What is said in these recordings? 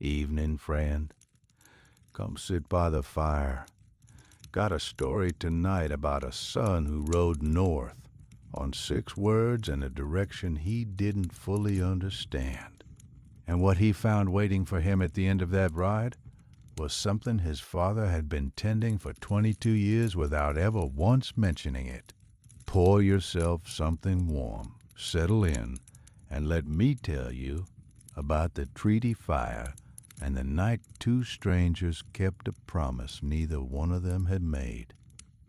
Evening, friend. Come sit by the fire. Got a story tonight about a son who rode north on 6 words in a direction he didn't fully understand. And what he found waiting for him at the end of that ride was something his father had been tending for 22 years without ever once mentioning it. Pour yourself something warm, settle in, and let me tell you about the treaty fire and the night 2 strangers kept a promise neither one of them had made.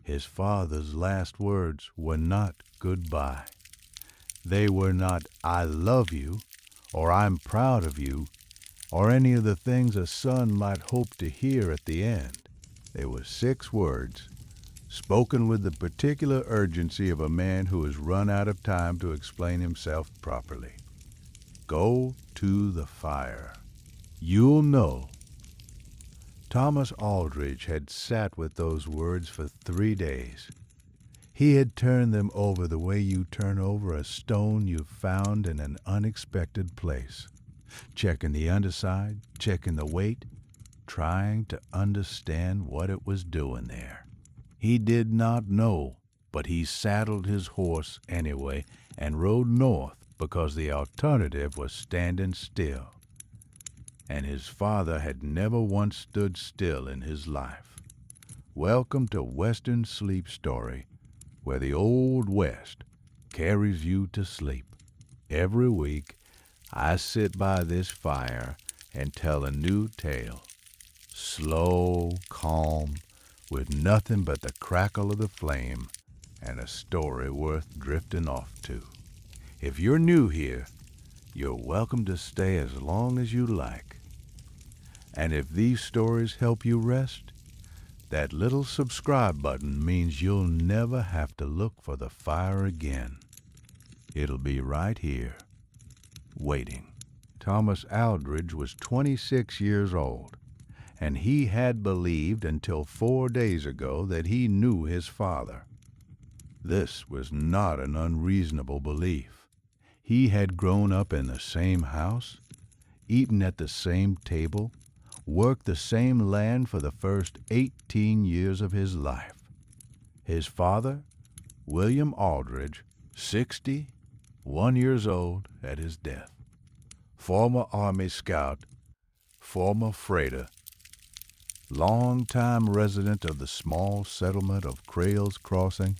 His father's last words were not goodbye. They were not "I love you" or "I'm proud of you" or any of the things a son might hope to hear at the end. They were 6 words, spoken with the particular urgency of a man who has run out of time to explain himself properly. Go to the fire. You'll know. Thomas Aldridge had sat with those words for 3 days. He had turned them over the way you turn over a stone you've found in an unexpected place, checking the underside, checking the weight, trying to understand what it was doing there. He did not know, but he saddled his horse anyway and rode north because the alternative was standing still. And his father had never once stood still in his life. Welcome to Western Sleep Story, where the Old West carries you to sleep. Every week, I sit by this fire and tell a new tale. Slow, calm, with nothing but the crackle of the flame and a story worth drifting off to. If you're new here, you're welcome to stay as long as you like. And if these stories help you rest, that little subscribe button means you'll never have to look for the fire again. It'll be right here, waiting. Thomas Aldridge was 26 years old, and he had believed until 4 days ago that he knew his father. This was not an unreasonable belief. He had grown up in the same house, eaten at the same table, worked the same land for the first 18 years of his life. His father, William Aldridge, 61 years old at his death. Former Army scout, former freighter, long-time resident of the small settlement of Crayle's Crossing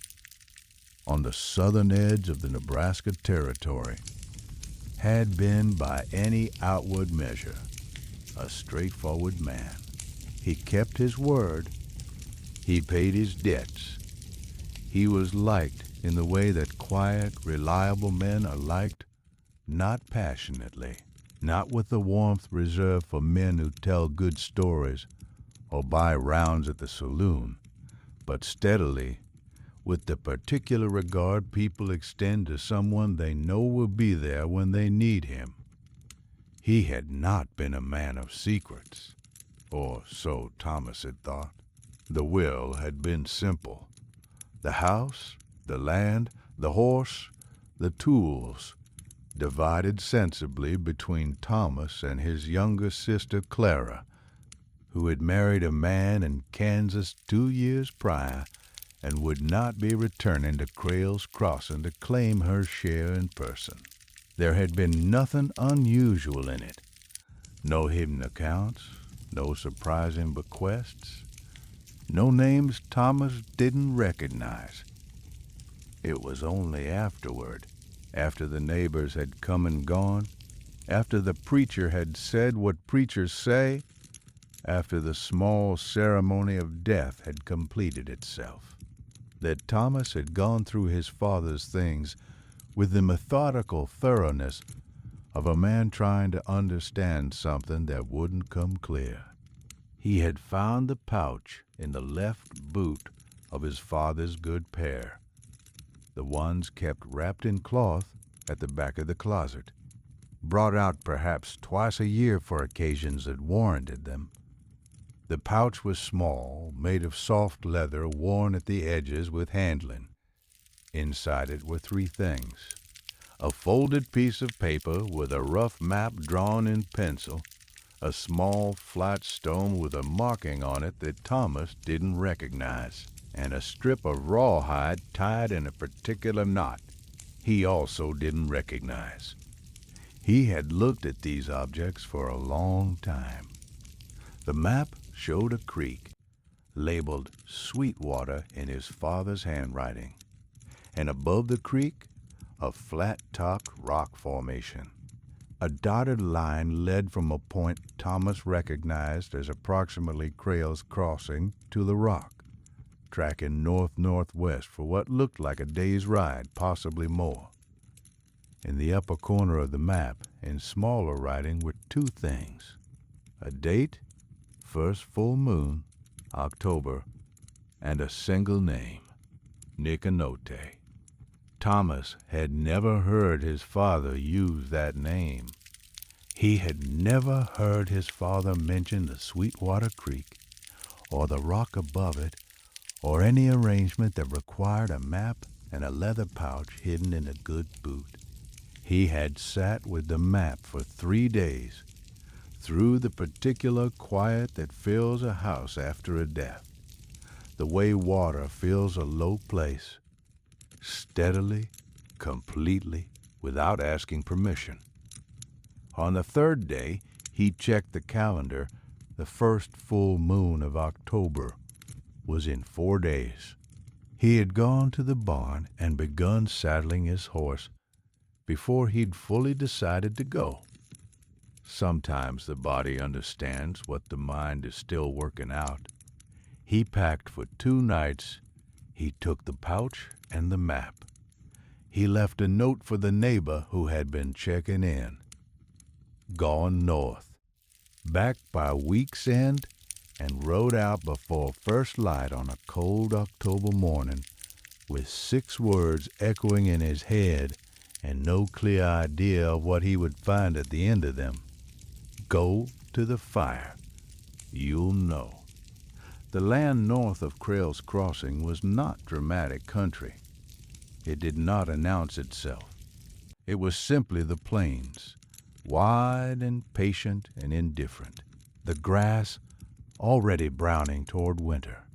on the southern edge of the Nebraska Territory, had been by any outward measure a straightforward man. He kept his word. He paid his debts. He was liked in the way that quiet, reliable men are liked, not passionately, not with the warmth reserved for men who tell good stories or buy rounds at the saloon, but steadily, with the particular regard people extend to someone they know will be there when they need him. He had not been a man of secrets, or so Thomas had thought. The will had been simple. The house, the land, the horse, the tools, divided sensibly between Thomas and his younger sister Clara, who had married a man in Kansas 2 years prior and would not be returning to Crayle's Crossing to claim her share in person. There had been nothing unusual in it. No hidden accounts, no surprising bequests, no names Thomas didn't recognize. It was only afterward, after the neighbors had come and gone, after the preacher had said what preachers say, after the small ceremony of death had completed itself, that Thomas had gone through his father's things with the methodical thoroughness of a man trying to understand something that wouldn't come clear. He had found the pouch in the left boot of his father's good pair, the ones kept wrapped in cloth at the back of the closet, brought out perhaps twice a year for occasions that warranted them. The pouch was small, made of soft leather worn at the edges with handling. Inside it were 3 things: a folded piece of paper with a rough map drawn in pencil, a small flat stone with a marking on it that Thomas didn't recognize, and a strip of rawhide tied in a particular knot he also didn't recognize. He had looked at these objects for a long time. The map showed a creek, labeled Sweetwater in his father's handwriting, and above the creek, a flat-topped rock formation. A dotted line led from a point Thomas recognized as approximately Crayle's Crossing to the rock, tracking north-northwest for what looked like a day's ride, possibly more. In the upper corner of the map, in smaller writing, were two things: a date, first full moon, October, and a single name, Niconote. Thomas had never heard his father use that name. He had never heard his father mention the Sweetwater Creek, or the rock above it, or any arrangement that required a map and a leather pouch hidden in a good boot. He had sat with the map for 3 days, through the particular quiet that fills a house after a death, the way water fills a low place, steadily, completely, without asking permission. On the 3rd day, he checked the calendar. The first full moon of October was in 4 days. He had gone to the barn and begun saddling his horse before he'd fully decided to go. Sometimes the body understands what the mind is still working out. He packed for 2 nights. He took the pouch and the map. He left a note for the neighbor who had been checking in. Gone north, back by week's end, and rode out before first light on a cold October morning with 6 words echoing in his head and no clear idea of what he would find at the end of them. Go to the fire. You'll know. The land north of Crayle's Crossing was not dramatic country. It did not announce itself. It was simply the plains, wide and patient and indifferent. The grass already browning toward winter.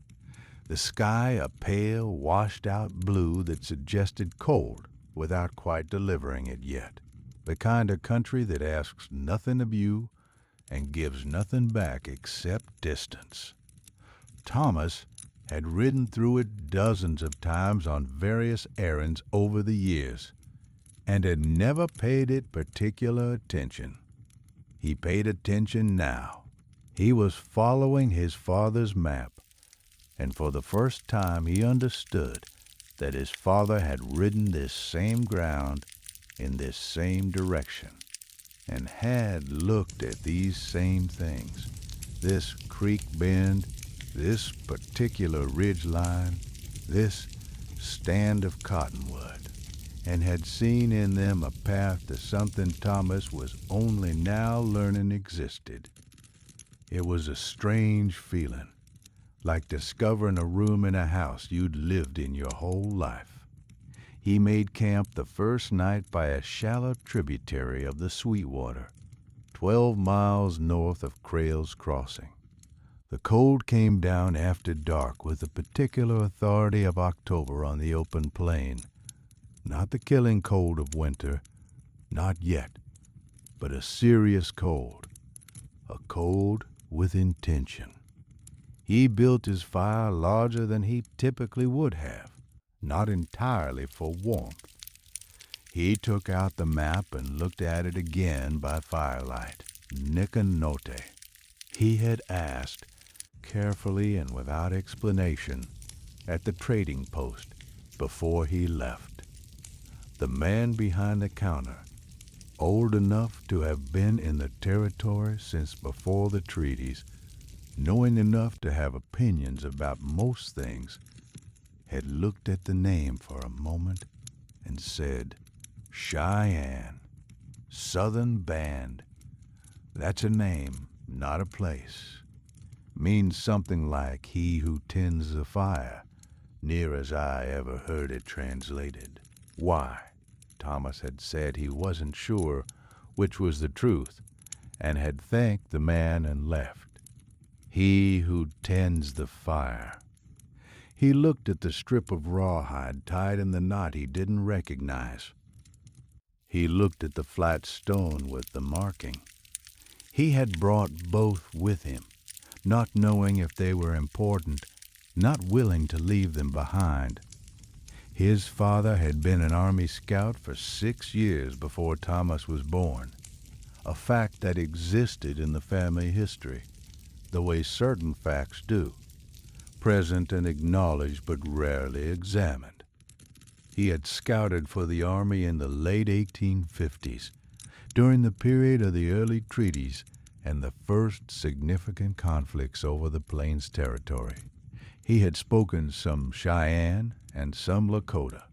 The sky a pale, washed-out blue that suggested cold without quite delivering it yet. The kind of country that asks nothing of you and gives nothing back except distance. Thomas had ridden through it dozens of times on various errands over the years, and had never paid it particular attention. He paid attention now. He was following his father's map, and for the first time he understood that his father had ridden this same ground in this same direction, and had looked at these same things, this creek bend, this particular ridge line, this stand of cottonwood, and had seen in them a path to something Thomas was only now learning existed. It was a strange feeling, like discovering a room in a house you'd lived in your whole life. He made camp the first night by a shallow tributary of the Sweetwater, 12 miles north of Crayle's Crossing. The cold came down after dark with the particular authority of October on the open plain. Not the killing cold of winter, not yet, but a serious cold, a cold with intention. He built his fire larger than he typically would have, not entirely for warmth. He took out the map and looked at it again by firelight. Niconote. He had asked, carefully and without explanation, at the trading post before he left. The man behind the counter, old enough to have been in the territory since before the treaties, knowing enough to have opinions about most things, had looked at the name for a moment and said, Cheyenne, Southern Band. That's a name, not a place. Means something like he who tends the fire, near as I ever heard it translated. Why? Thomas had said he wasn't sure which was the truth, and had thanked the man and left. He who tends the fire. He looked at the strip of rawhide tied in the knot he didn't recognize. He looked at the flat stone with the marking. He had brought both with him, not knowing if they were important, not willing to leave them behind. His father had been an Army scout for 6 years before Thomas was born, a fact that existed in the family history, the way certain facts do, present and acknowledged but rarely examined. He had scouted for the Army in the late 1850s, during the period of the early treaties and the first significant conflicts over the Plains territory. He had spoken some Cheyenne and some Lakota.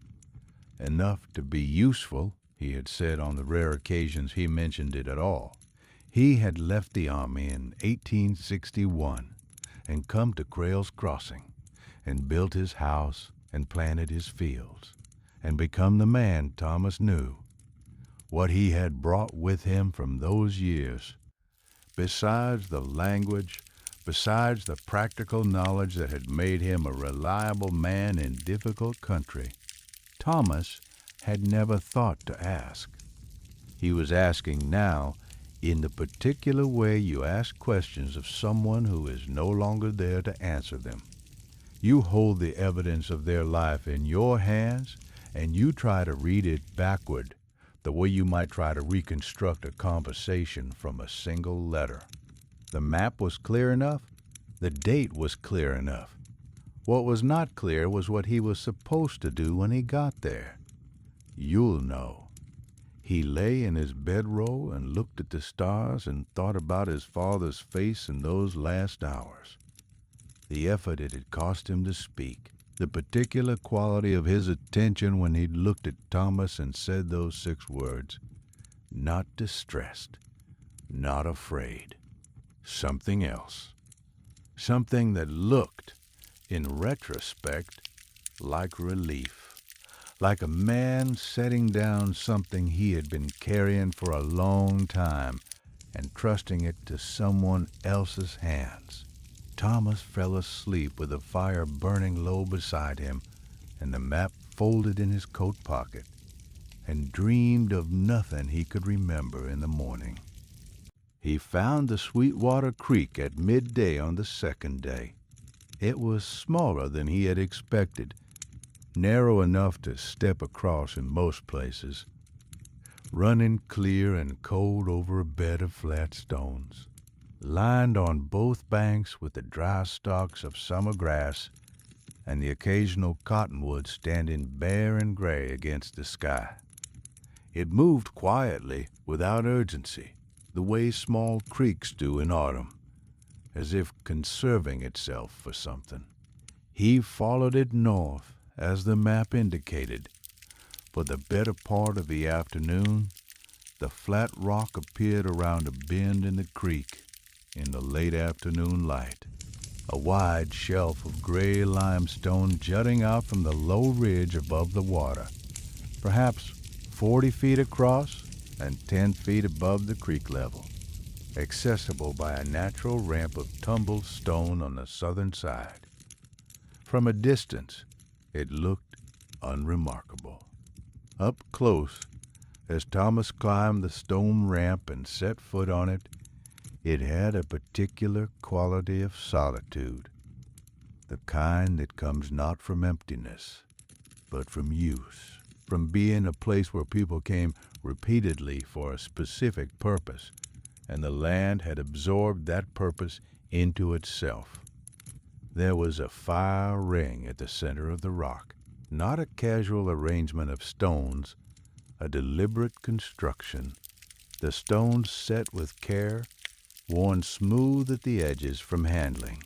Enough to be useful, he had said on the rare occasions he mentioned it at all. He had left the Army in 1861 and come to Crayle's Crossing and built his house and planted his fields and become the man Thomas knew. What he had brought with him from those years, besides the language, besides the practical knowledge that had made him a reliable man in difficult country, Thomas had never thought to ask. He was asking now in the particular way you ask questions of someone who is no longer there to answer them. You hold the evidence of their life in your hands, and you try to read it backward, the way you might try to reconstruct a conversation from a single letter. The map was clear enough. The date was clear enough. What was not clear was what he was supposed to do when he got there. You'll know. He lay in his bedroll and looked at the stars and thought about his father's face in those last hours. The effort it had cost him to speak, the particular quality of his attention when he'd looked at Thomas and said those 6 words, not distressed, not afraid, something else, something that looked, in retrospect, like relief. Like a man setting down something he had been carrying for a long time and trusting it to someone else's hands. Thomas fell asleep with the fire burning low beside him and the map folded in his coat pocket, and dreamed of nothing he could remember in the morning. He found the Sweetwater Creek at midday on the 2nd day. It was smaller than he had expected, narrow enough to step across in most places, running clear and cold over a bed of flat stones, lined on both banks with the dry stalks of summer grass and the occasional cottonwood standing bare and gray against the sky. It moved quietly, without urgency, the way small creeks do in autumn, as if conserving itself for something. He followed it north, as the map indicated. For the better part of the afternoon, the flat rock appeared around a bend in the creek in the late afternoon light, a wide shelf of gray limestone jutting out from the low ridge above the water, perhaps 40 feet across and 10 feet above the creek level, accessible by a natural ramp of tumbled stone on the southern side. From a distance, it looked unremarkable. Up close, as Thomas climbed the stone ramp and set foot on it, it had a particular quality of solitude, the kind that comes not from emptiness, but from use, from being a place where people came repeatedly for a specific purpose, and the land had absorbed that purpose into itself. There was a fire ring at the center of the rock, not a casual arrangement of stones, a deliberate construction, the stones set with care, worn smooth at the edges from handling,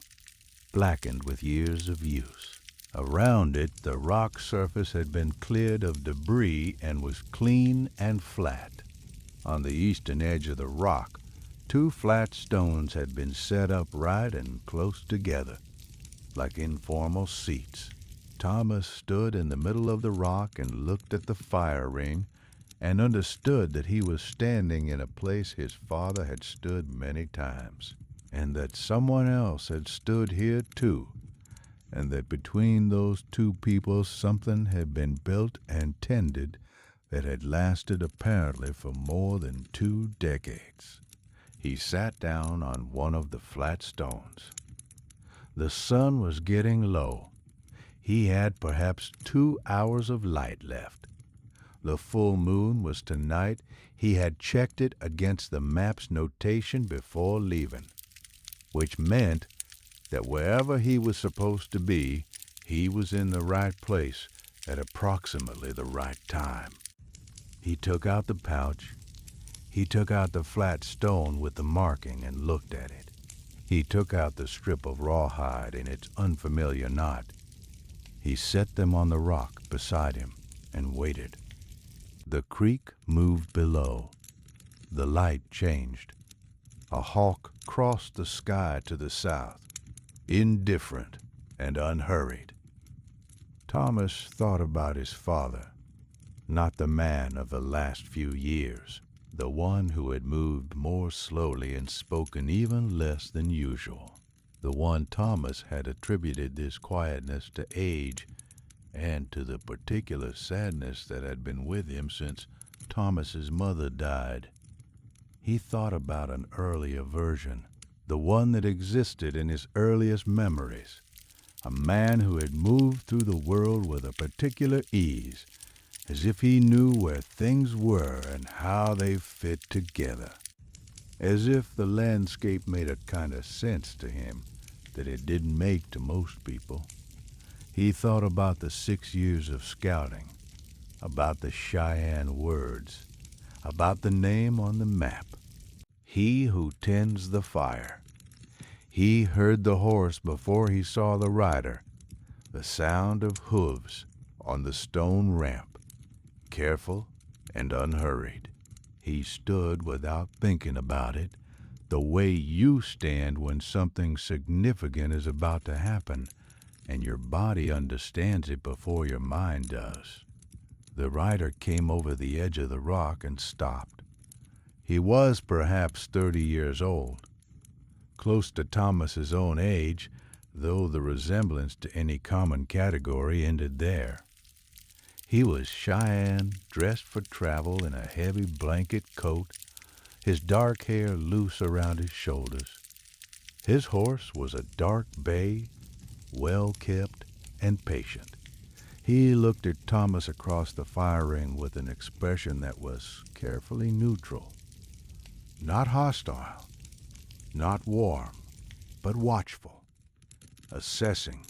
blackened with years of use. Around it, the rock surface had been cleared of debris and was clean and flat. On the eastern edge of the rock, 2 flat stones had been set up right and close together, like informal seats. Thomas stood in the middle of the rock and looked at the fire ring and understood that he was standing in a place his father had stood many times, and that someone else had stood here too, and that between those two people something had been built and tended that had lasted apparently for more than 2 decades. He sat down on one of the flat stones. The sun was getting low. He had perhaps 2 hours of light left. The full moon was tonight. He had checked it against the map's notation before leaving, which meant that wherever he was supposed to be, he was in the right place at approximately the right time. He took out the pouch. He took out the flat stone with the marking and looked at it. He took out the strip of rawhide in its unfamiliar knot. He set them on the rock beside him and waited. The creek moved below. The light changed. A hawk crossed the sky to the south, indifferent and unhurried. Thomas thought about his father, not the man of the last few years, the one who had moved more slowly and spoken even less than usual, the one Thomas had attributed this quietness to age and to the particular sadness that had been with him since Thomas's mother died. He thought about an earlier version, the one that existed in his earliest memories, a man who had moved through the world with a particular ease, as if he knew where things were and how they fit together, as if the landscape made a kind of sense to him that it didn't make to most people. He thought about the 6 years of scouting, about the Cheyenne words, about the name on the map. He who tends the fire. He heard the horse before he saw the rider, the sound of hooves on the stone ramp, careful and unhurried. He stood without thinking about it, the way you stand when something significant is about to happen, and your body understands it before your mind does. The rider came over the edge of the rock and stopped. He was perhaps 30 years old, close to Thomas's own age, though the resemblance to any common category ended there. He was Cheyenne, dressed for travel in a heavy blanket coat, his dark hair loose around his shoulders. His horse was a dark bay, well-kept and patient. He looked at Thomas across the fire ring with an expression that was carefully neutral. Not hostile, not warm, but watchful, assessing.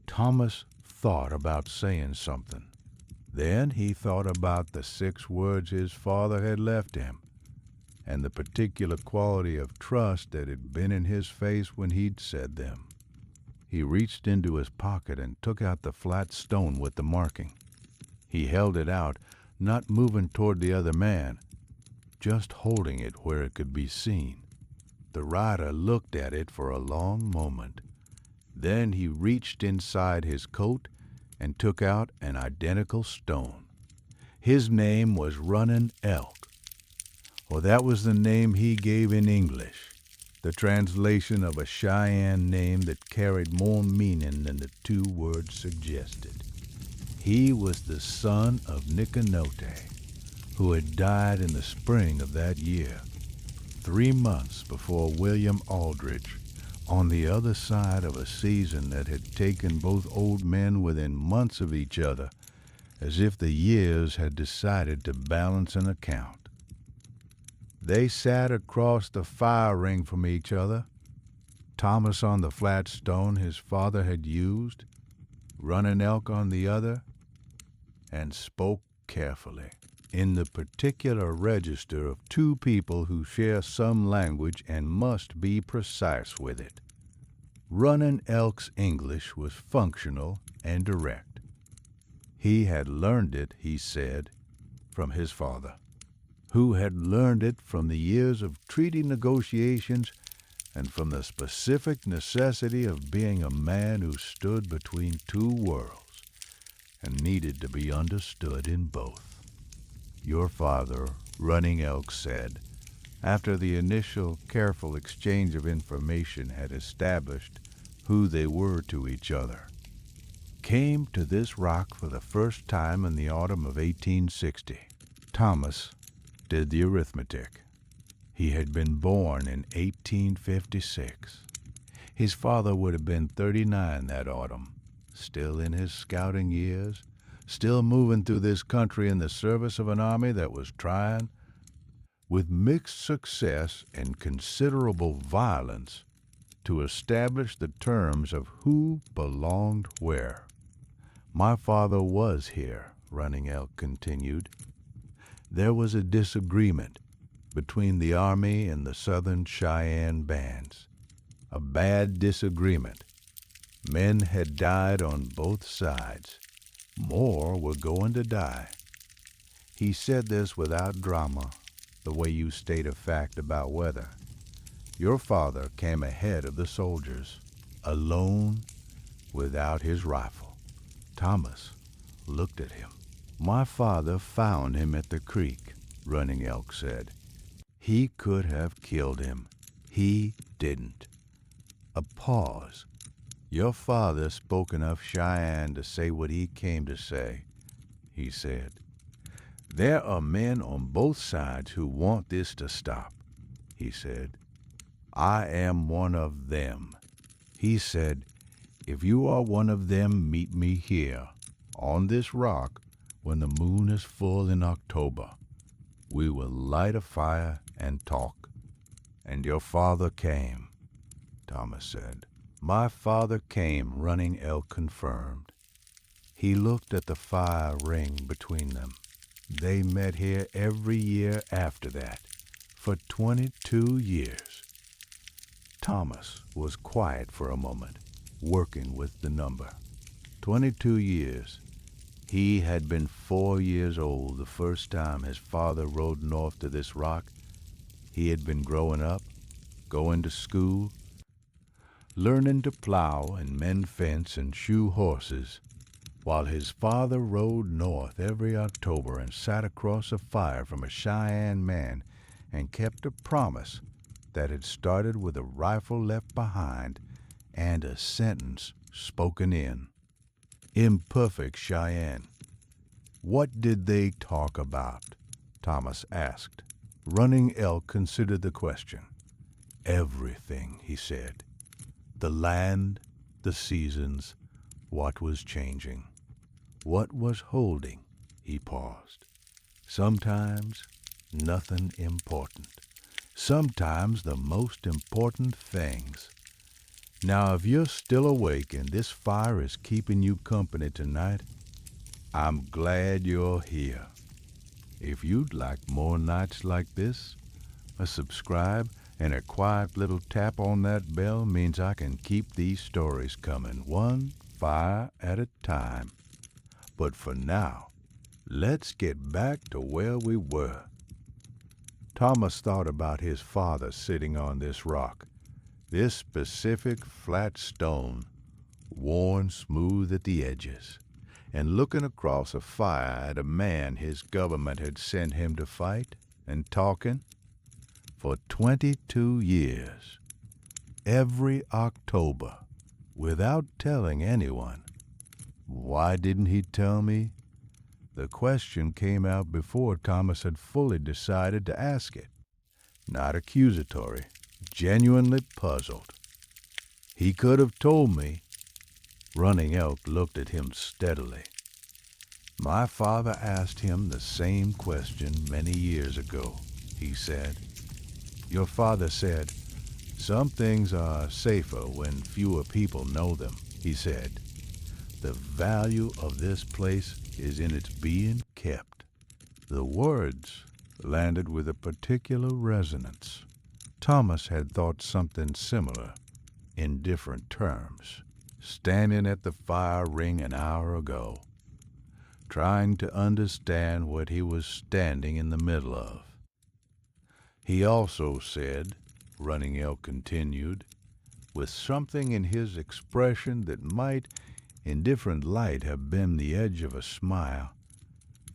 Thomas thought about saying something. Then he thought about the 6 words his father had left him, and the particular quality of trust that had been in his face when he'd said them. He reached into his pocket and took out the flat stone with the marking. He held it out, not moving toward the other man, just holding it where it could be seen. The rider looked at it for a long moment. Then he reached inside his coat and took out an identical stone. His name was Running Elk, or that was the name he gave in English, the translation of a Cheyenne name that carried more meaning than the 2 words suggested. He was the son of Niconote, who had died in the spring of that year, 3 months before William Aldridge, on the other side of a season that had taken both old men within months of each other, as if the years had decided to balance an account. They sat across the fire ring from each other, Thomas on the flat stone his father had used, Running Elk on the other, and spoke carefully, in the particular register of 2 people who share some language and must be precise with it. Running Elk's English was functional and direct. He had learned it, he said, from his father, who had learned it from the years of treaty negotiations and from the specific necessity of being a man who stood between 2 worlds and needed to be understood in both. Your father, Running Elk, said, after the initial careful exchange of information had established who they were to each other, came to this rock for the first time in the autumn of 1860. Thomas did the arithmetic. He had been born in 1856. His father would have been 39 that autumn, still in his scouting years, still moving through this country in the service of an army that was trying, with mixed success and considerable violence, to establish the terms of who belonged where. My father was here, Running Elk continued. There was a disagreement between the Army and the Southern Cheyenne bands. A bad disagreement. Men had died on both sides. More were going to die. He said this without drama, the way you state a fact about weather. Your father came ahead of the soldiers, alone, without his rifle. Thomas looked at him. My father found him at the creek, Running Elk said. He could have killed him. He didn't. A pause. Your father spoke enough Cheyenne to say what he came to say. He said, there are men on both sides who want this to stop, he said. I am one of them. He said, if you are one of them, meet me here, on this rock, when the moon is full in October. We will light a fire and talk. And your father came, Thomas said. My father came, Running Elk confirmed. He looked at the fire ring between them. They met here every year after that, for 22 years. Thomas was quiet for a moment, working with the number. 22 years. He had been 4 years old the first time his father rode north to this rock. He had been growing up, going to school, learning to plow and mend fence and shoe horses, while his father rode north every October and sat across a fire from a Cheyenne man and kept a promise that had started with a rifle left behind and a sentence spoken in. Imperfect Cheyenne. What did they talk about? Thomas asked. Running Elk considered the question. Everything, he said. The land, the seasons, what was changing. What was holding? He paused. Sometimes nothing important. Sometimes the most important things. Now, if you're still awake and this fire is keeping you company tonight, I'm glad you're here. If you'd like more nights like this, a subscribe and a quiet little tap on that bell means I can keep these stories coming, one fire at a time. But for now, let's get back to where we were. Thomas thought about his father sitting on this rock, this specific flat stone, worn smooth at the edges, and looking across a fire at a man his government had sent him to fight, and talking for 22 years, every October, without telling anyone. Why didn't he tell me? The question came out before Thomas had fully decided to ask it. Not accusatory, genuinely puzzled. He could have told me. Running Elk looked at him steadily. My father asked him the same question many years ago, he said. Your father said, some things are safer when fewer people know them, he said. The value of this place is in its being kept. The words landed with a particular resonance. Thomas had thought something similar, in different terms, standing at the fire ring an hour ago, trying to understand what he was standing in the middle of. He also said, Running Elk continued, with something in his expression that might, in different light, have been the edge of a smile,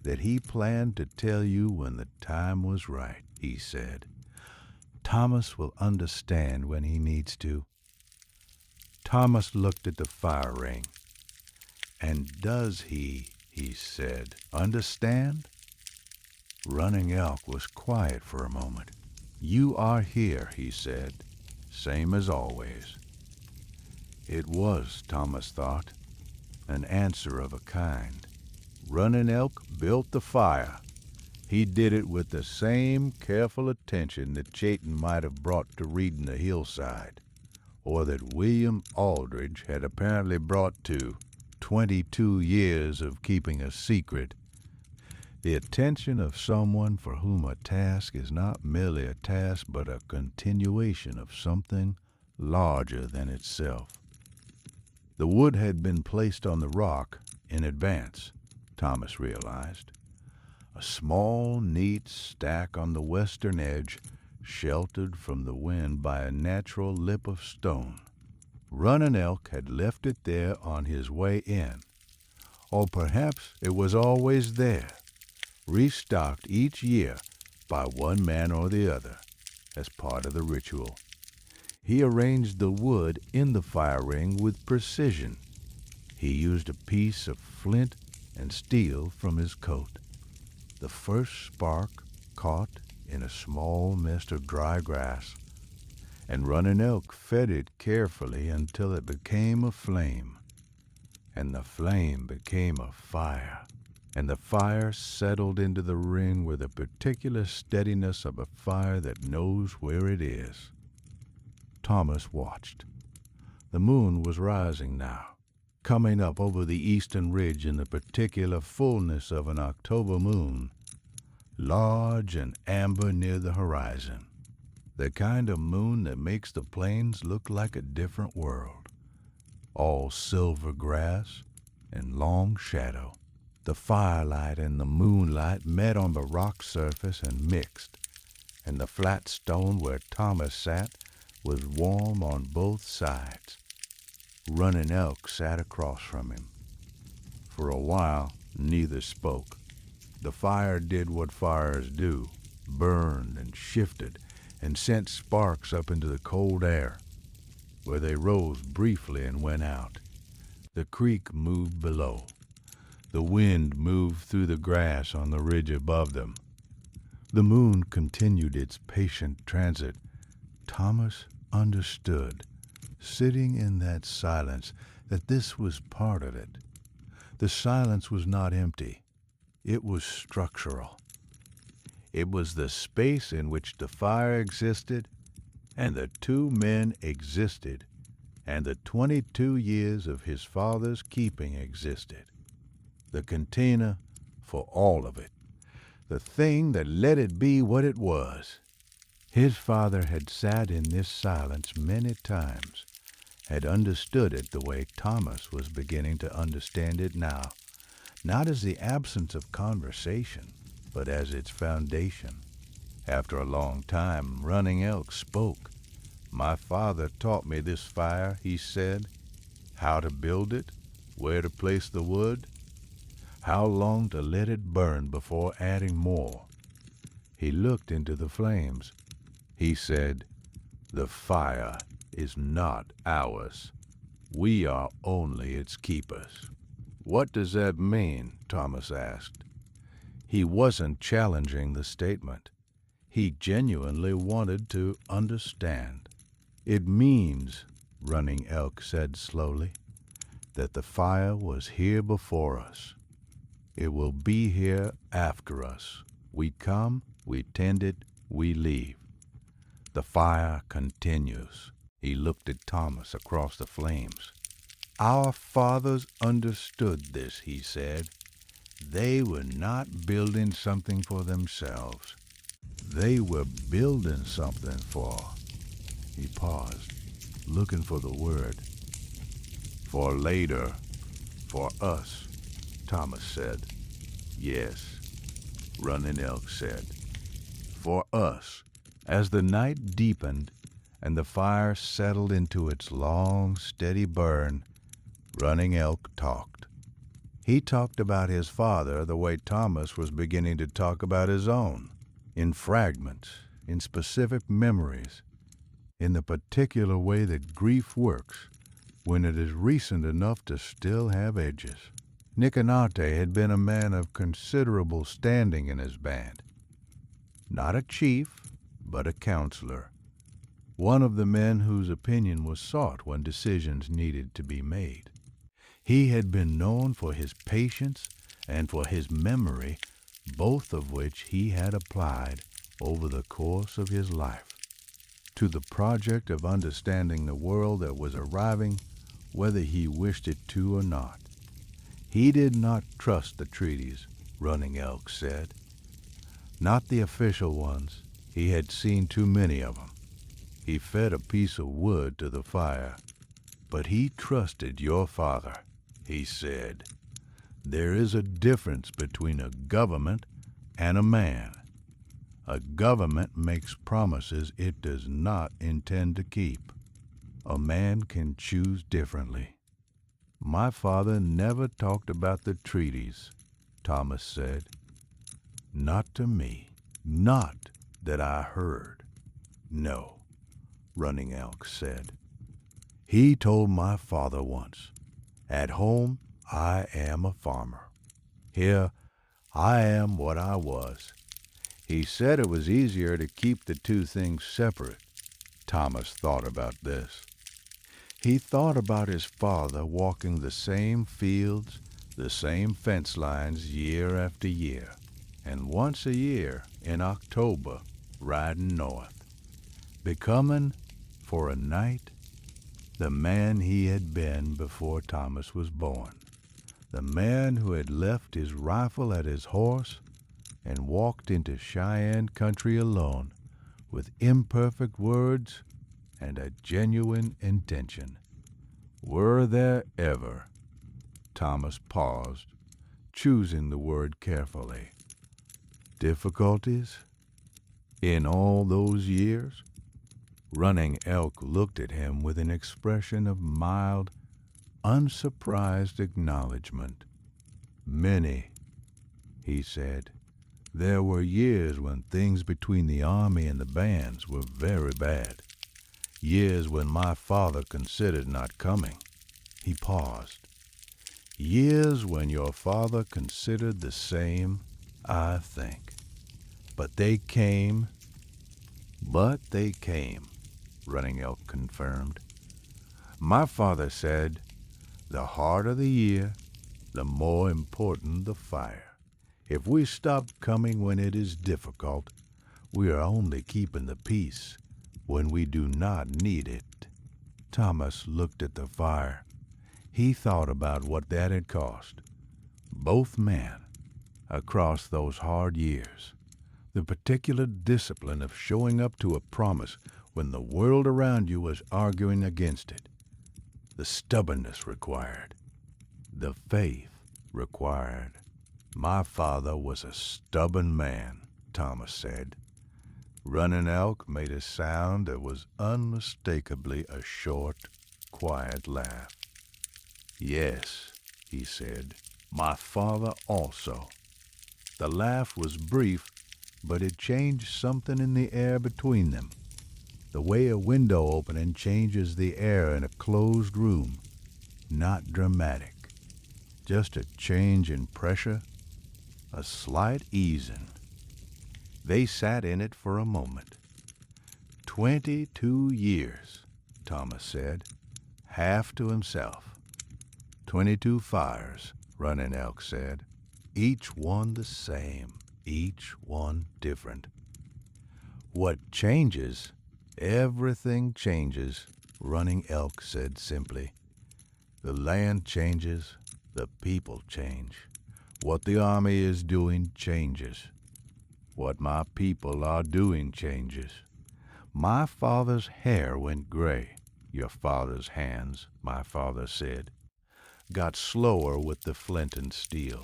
that he planned to tell you when the time was right, he said. Thomas will understand when he needs to. Thomas looked at the fire ring. And does he said, understand? Running Elk was quiet for a moment. You are here, he said, same as always. It was, Thomas thought, an answer of a kind. Running Elk built the fire. He did it with the same careful attention that Chayton might have brought to reading the hillside, or that William Aldridge had apparently brought to 22 years of keeping a secret. The attention of someone for whom a task is not merely a task but a continuation of something larger than itself. The wood had been placed on the rock in advance, Thomas realized. A small, neat stack on the western edge, sheltered from the wind by a natural lip of stone. Running Elk had left it there on his way in, or perhaps it was always there, restocked each year by one man or the other as part of the ritual. He arranged the wood in the fire ring with precision. He used a piece of flint and steel from his coat. The first spark caught in a small mist of dry grass, and Running Elk fed it carefully until it became a flame. And the flame became a fire, and the fire settled into the ring with the particular steadiness of a fire that knows where it is. Thomas watched. The moon was rising now, coming up over the eastern ridge in the particular fullness of an October moon, large and amber near the horizon, the kind of moon that makes the plains look like a different world, all silver grass and long shadow. The firelight and the moonlight met on the rock surface and mixed, and the flat stone where Thomas sat was warm on both sides. Running Elk sat across from him. For a while, neither spoke. The fire did what fires do, burned and shifted and sent sparks up into the cold air, where they rose briefly and went out. The creek moved below. The wind moved through the grass on the ridge above them. The moon continued its patient transit. Thomas understood, sitting in that silence, that this was part of it. The silence was not empty. It was structural. It was the space in which the fire existed, and the two men existed, and the 22 years of his father's keeping existed. The container for all of it. The thing that let it be what it was. His father had sat in this silence many times, had understood it the way Thomas was beginning to understand it now, not as the absence of conversation, but as its foundation. After a long time, Running Elk spoke. "My father taught me this fire," he said, "how to build it, where to place the wood, how long to let it burn before adding more." He looked into the flames. He said, "The fire is not ours. We are only its keepers." "What does that mean?" Thomas asked. He wasn't challenging the statement. He genuinely wanted to understand. "It means," Running Elk said slowly, "that the fire was here before us. It will be here after us. We come, we tend it, we leave. The fire continues." He looked at Thomas across the flames. "Our fathers understood this," he said. "They were not building something for themselves. They were building something for—" He paused, looking for the word. "For later, for us," Thomas said. "Yes," Running Elk said. "For us." As the night deepened and the fire settled into its long, steady burn, Running Elk talked. He talked about his father the way Thomas was beginning to talk about his own, in fragments, in specific memories, in the particular way that grief works when it is recent enough to still have edges. Nicanate had been a man of considerable standing in his band. Not a chief, but a counselor. One of the men whose opinion was sought when decisions needed to be made. He had been known for his patience and for his memory, both of which he had applied over the course of his life to the project of understanding the world that was arriving, whether he wished it to or not. He did not trust the treaties, Running Elk said. Not the official ones. He had seen too many of them. He fed a piece of wood to the fire. But he trusted your father, he said. There is a difference between a government and a man. A government makes promises it does not intend to keep. A man can choose differently. My father never talked about the treaties, Thomas said. Not to me. Not that I heard. No, Running Elk said. He told my father once, at home I am a farmer. Here I am what I was. He said it was easier to keep the two things separate. Thomas thought about this. He thought about his father walking the same fields, the same fence lines year after year, and once a year in October riding north, becoming, for a night, the man he had been before Thomas was born, the man who had left his rifle at his horse and walked into Cheyenne country alone with imperfect words and a genuine intention. Were there ever, Thomas paused, choosing the word carefully, difficulties in all those years? Running Elk looked at him with an expression of mild, unsurprised acknowledgment. Many, he said. There were years when things between the army and the bands were very bad. Years when my father considered not coming. He paused. Years when your father considered the same, I think. But they came, Running Elk confirmed. My father said, the harder the year, the more important the fire. If we stop coming when it is difficult, we are only keeping the peace when we do not need it. Thomas looked at the fire. He thought about what that had cost. Both men, across those hard years. The particular discipline of showing up to a promise when the world around you was arguing against it. The stubbornness required. The faith required. My father was a stubborn man, Thomas said. Running Elk made a sound that was unmistakably a short, quiet laugh. Yes, he said, my father also. The laugh was brief, but it changed something in the air between them. The way a window opening changes the air in a closed room. Not dramatic. Just a change in pressure, a slight easing. They sat in it for a moment. 22 years, Thomas said, half to himself. 22 fires, Running Elk said. Each one the same, each one different. What changes, everything changes, Running Elk said simply. The land changes, the people change. What the army is doing changes. What my people are doing changes. My father's hair went gray. Your father's hands, my father said, got slower with the flint and steel.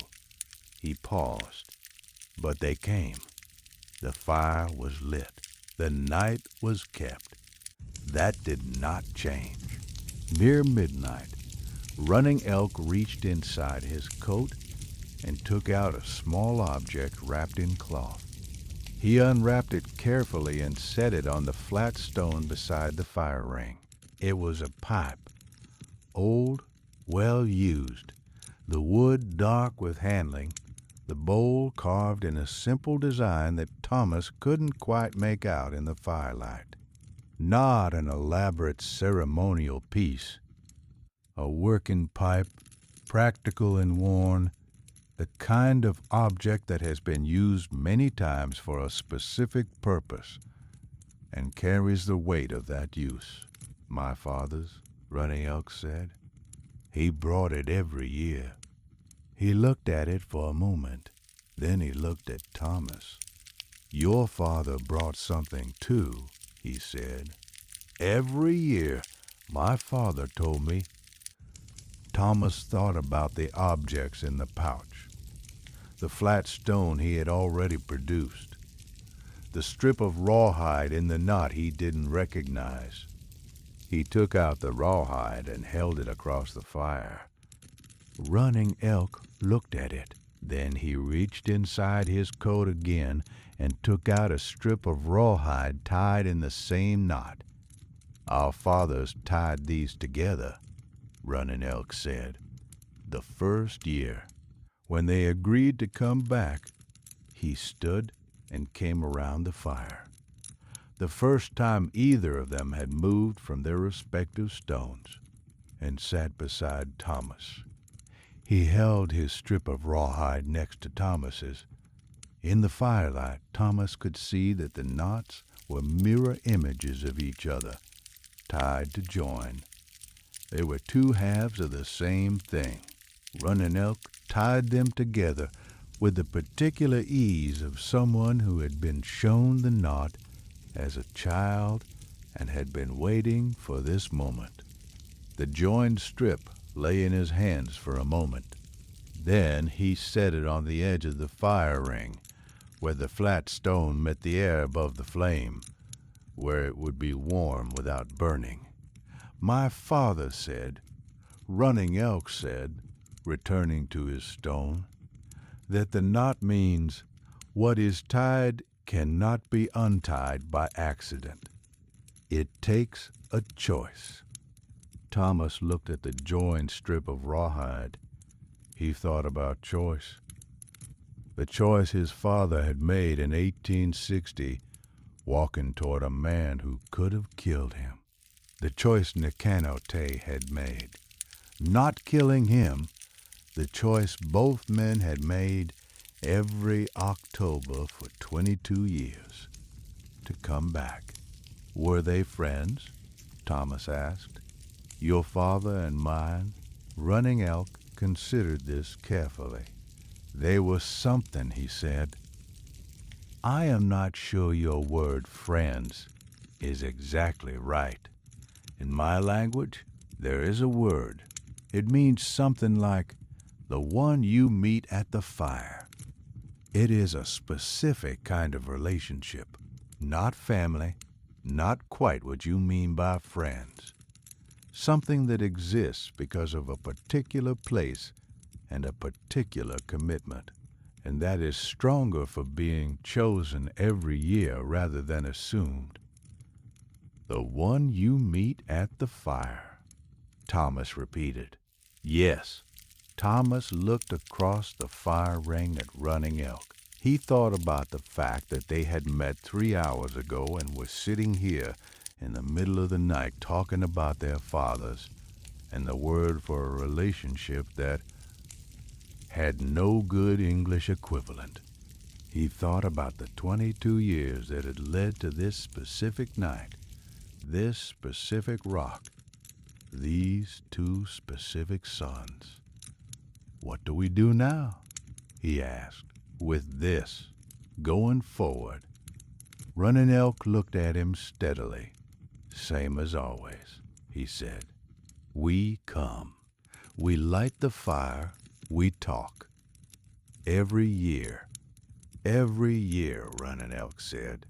He paused. But they came. The fire was lit. The night was kept. That did not change. Near midnight, Running Elk reached inside his coat and took out a small object wrapped in cloth. He unwrapped it carefully and set it on the flat stone beside the fire ring. It was a pipe, old, well used, the wood dark with handling, the bowl carved in a simple design that Thomas couldn't quite make out in the firelight. Not an elaborate ceremonial piece. A working pipe, practical and worn, the kind of object that has been used many times for a specific purpose and carries the weight of that use. My father's, Running Elk said. He brought it every year. He looked at it for a moment. Then he looked at Thomas. Your father brought something too, he said. Every year, my father told me. Thomas thought about the objects in the pouch. The flat stone he had already produced. The strip of rawhide in the knot he didn't recognize. He took out the rawhide and held it across the fire. Running Elk looked at it. Then he reached inside his coat again and took out a strip of rawhide tied in the same knot. Our fathers tied these together, Running Elk said. The first year, when they agreed to come back, he stood and came around the fire. The first time either of them had moved from their respective stones, and sat beside Thomas. He held his strip of rawhide next to Thomas's. In the firelight, Thomas could see that the knots were mirror images of each other, tied to join. They were two halves of the same thing. Running Elk tied them together with the particular ease of someone who had been shown the knot as a child and had been waiting for this moment. The joined strip lay in his hands for a moment. Then he set it on the edge of the fire ring, where the flat stone met the air above the flame, where it would be warm without burning. My father said, Running Elk said, returning to his stone, that the knot means what is tied cannot be untied by accident. It takes a choice. Thomas looked at the joined strip of rawhide. He thought about choice. The choice his father had made in 1860, walking toward a man who could have killed him. The choice Nicanote had made. Not killing him, the choice both men had made every October for 22 years. To come back. Were they friends? Thomas asked. Your father and mine? Running Elk considered this carefully. They were something, he said. I am not sure your word friends is exactly right. In my language, there is a word. It means something like the one you meet at the fire. It is a specific kind of relationship, not family, not quite what you mean by friends. Something that exists because of a particular place and a particular commitment, and that is stronger for being chosen every year rather than assumed. The one you meet at the fire, Thomas repeated. Yes, Thomas looked across the fire ring at Running Elk. He thought about the fact that they had met 3 hours ago and were sitting here in the middle of the night talking about their fathers and the word for a relationship that had no good English equivalent. He thought about the 22 years that had led to this specific night, this specific rock, these 2 specific suns. What do we do now? He asked. With this, going forward. Running Elk looked at him steadily. Same as always, he said. We come. We light the fire. We talk. Every year, Running Elk said.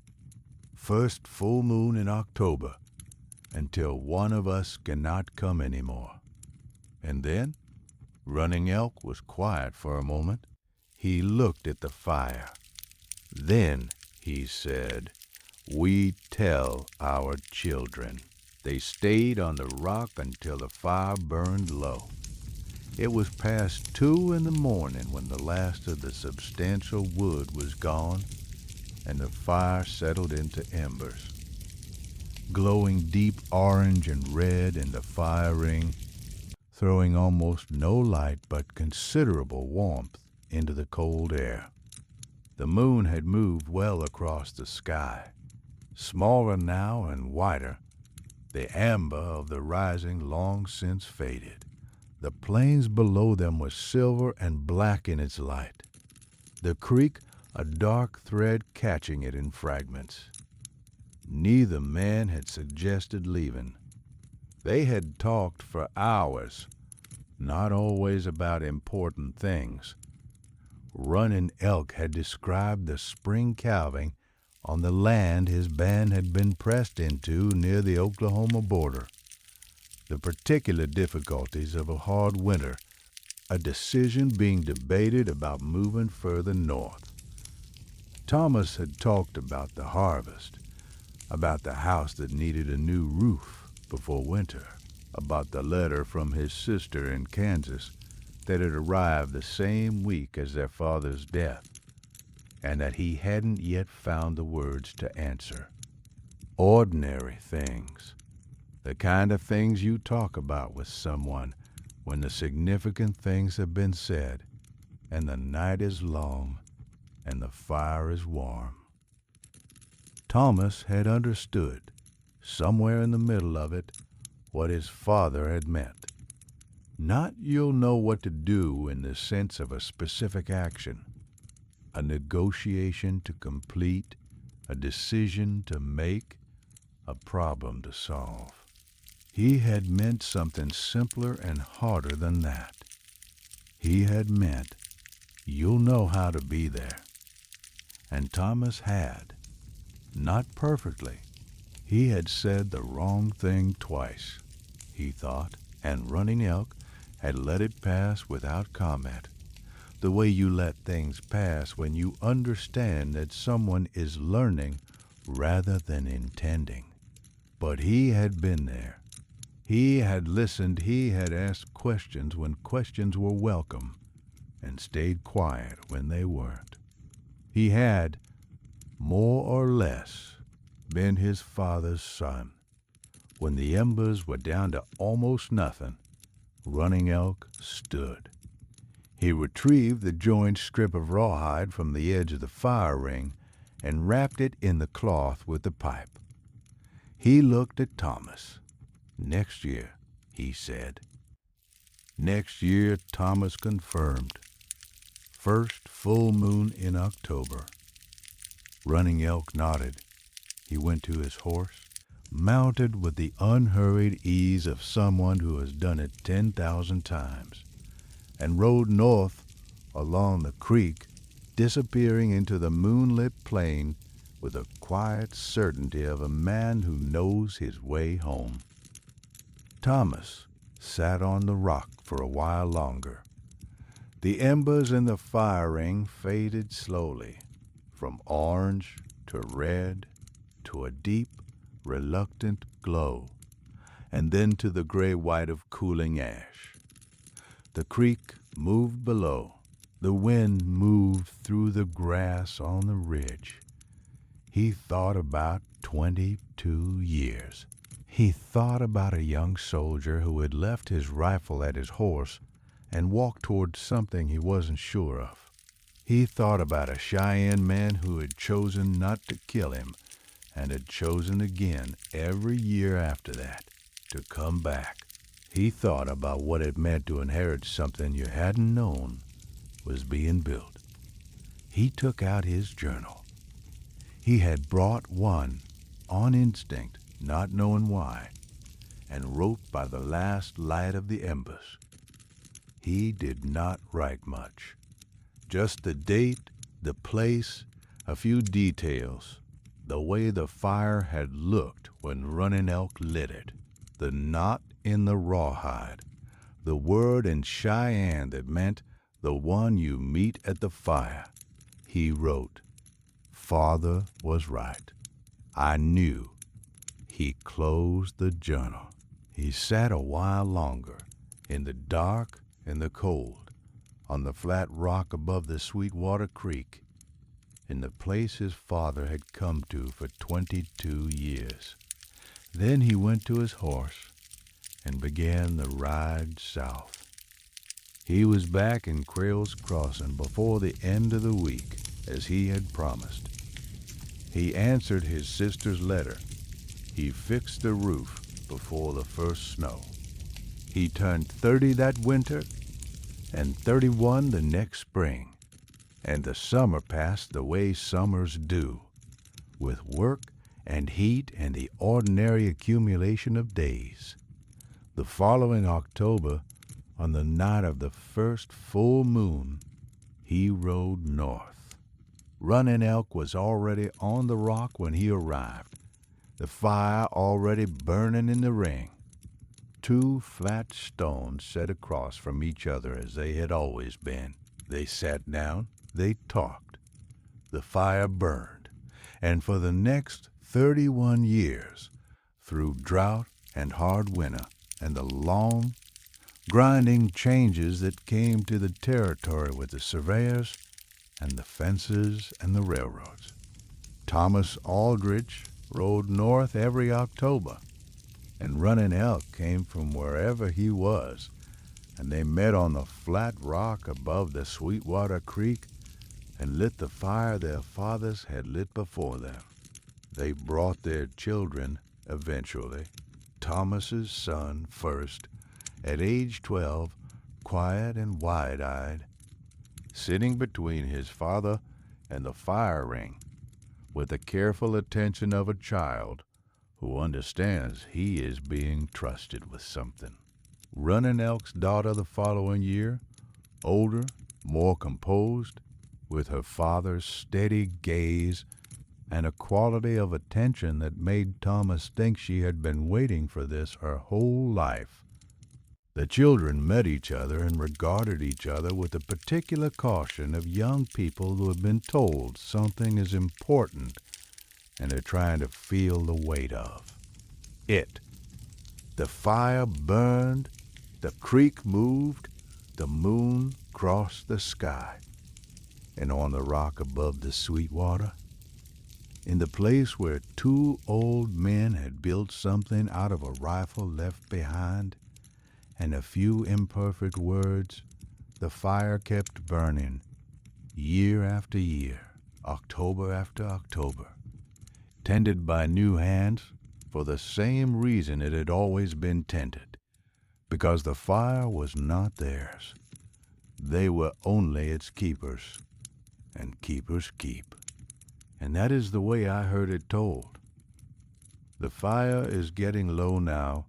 First full moon in October, until one of us cannot come anymore. And then Running Elk was quiet for a moment. He looked at the fire. Then he said, "We tell our children." They stayed on the rock until the fire burned low. It was past 2 in the morning when the last of the substantial wood was gone and the fire settled into embers, glowing deep orange and red in the fire ring, throwing almost no light but considerable warmth into the cold air. The moon had moved well across the sky, smaller now and whiter. The amber of the rising long since faded. The plains below them were silver and black in its light, the creek a dark thread catching it in fragments. Neither man had suggested leaving. They had talked for hours, not always about important things. Running Elk had described the spring calving on the land his band had been pressed into near the Oklahoma border, the particular difficulties of a hard winter, a decision being debated about moving further north. Thomas had talked about the harvest, about the house that needed a new roof before winter, about the letter from his sister in Kansas that had arrived the same week as their father's death, and that he hadn't yet found the words to answer. Ordinary things, the kind of things you talk about with someone when the significant things have been said, and the night is long, and the fire is warm. Thomas had understood, somewhere in the middle of it, what his father had meant. Not you'll know what to do in the sense of a specific action, a negotiation to complete, a decision to make, a problem to solve. He had meant something simpler and harder than that. He had meant, you'll know how to be there. And Thomas had. Not perfectly. He had said the wrong thing twice, he thought, and Running Elk had let it pass without comment, the way you let things pass when you understand that someone is learning rather than intending. But he had been there. He had listened. He had asked questions when questions were welcome and stayed quiet when they weren't. He had, more or less, been his father's son. When the embers were down to almost nothing, Running Elk stood. He retrieved the joined strip of rawhide from the edge of the fire ring and wrapped it in the cloth with the pipe. He looked at Thomas. "Next year," he said. Next year, Thomas confirmed. First full moon in October. Running Elk nodded. He went to his horse, mounted with the unhurried ease of someone who has done it 10,000 times, and rode north along the creek, disappearing into the moonlit plain with the quiet certainty of a man who knows his way home. Thomas sat on the rock for a while longer. The embers in the fire ring faded slowly, from orange to red to a deep, reluctant glow, and then to the gray-white of cooling ash. The creek moved below. The wind moved through the grass on the ridge. He thought about 22 years. He thought about a young soldier who had left his rifle at his horse and walked toward something he wasn't sure of. He thought about a Cheyenne man who had chosen not to kill him and had chosen again every year after that to come back. He thought about what it meant to inherit something you hadn't known was being built. He took out his journal. He had brought one on instinct, not knowing why, and wrote by the last light of the embers. He did not write much. Just the date, the place, a few details, the way the fire had looked when Running Elk lit it, the knot in the rawhide, the word in Cheyenne that meant the one you meet at the fire. He wrote, "Father was right. I knew." He closed the journal. He sat a while longer, in the dark and the cold, on the flat rock above the Sweetwater Creek, in the place his father had come to for 22 years. Then he went to his horse and began the ride south. He was back in Crayle's Crossing before the end of the week, as he had promised. He answered his sister's letter. He fixed the roof before the first snow. He turned 30 that winter and 31 the next spring, and the summer passed the way summers do, with work and heat and the ordinary accumulation of days. The following October, on the night of the first full moon, he rode north. Running Elk was already on the rock when he arrived, the fire already burning in the ring. 2 flat stones set across from each other as they had always been. They sat down, they talked. The fire burned, and for the next 31 years, through drought and hard winter and the long, grinding changes that came to the territory with the surveyors and the fences and the railroads, Thomas Aldridge rode north every October, and Running Elk came from wherever he was, and they met on the flat rock above the Sweetwater Creek and lit the fire their fathers had lit before them. They brought their children eventually, Thomas's son first, at age 12, quiet and wide-eyed, sitting between his father and the fire ring, with the careful attention of a child who understands he is being trusted with something. Running Elk's daughter the following year, older, more composed, with her father's steady gaze and a quality of attention that made Thomas think she had been waiting for this her whole life. The children met each other and regarded each other with the particular caution of young people who have been told something is important and are trying to feel the weight of it. The fire burned, the creek moved, the moon crossed the sky, and on the rock above the Sweetwater, in the place where 2 old men had built something out of a rifle left behind, and a few imperfect words, the fire kept burning, year after year, October after October, tended by new hands for the same reason it had always been tended, because the fire was not theirs. They were only its keepers, and keepers keep. And that is the way I heard it told. The fire is getting low now.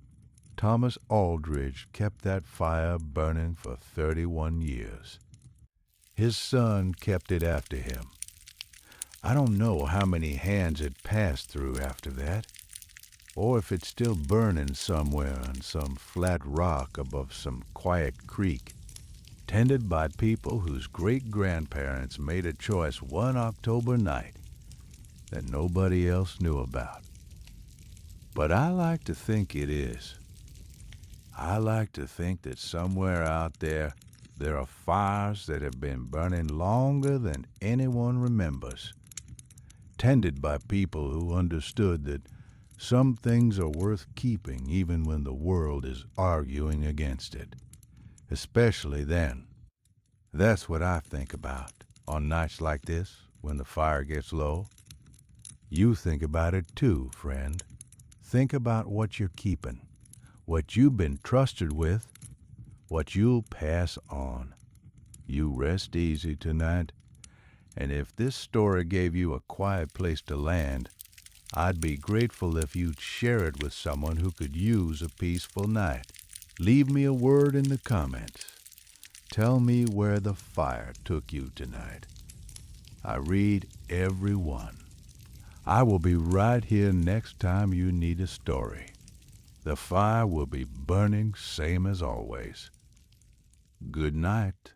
Thomas Aldridge kept that fire burning for 31 years. His son kept it after him. I don't know how many hands it passed through after that, or if it's still burning somewhere on some flat rock above some quiet creek, tended by people whose great-grandparents made a choice one October night that nobody else knew about. But I like to think it is. I like to think that somewhere out there are fires that have been burning longer than anyone remembers, tended by people who understood that some things are worth keeping even when the world is arguing against it, especially then. That's what I think about on nights like this when the fire gets low. You think about it too, friend. Think about what you're keeping, what you've been trusted with, what you'll pass on. You rest easy tonight, and if this story gave you a quiet place to land, I'd be grateful if you'd share it with someone who could use a peaceful night. Leave me a word in the comments. Tell me where the fire took you tonight. I read every one. I will be right here next time you need a story. The fire will be burning same as always. Good night.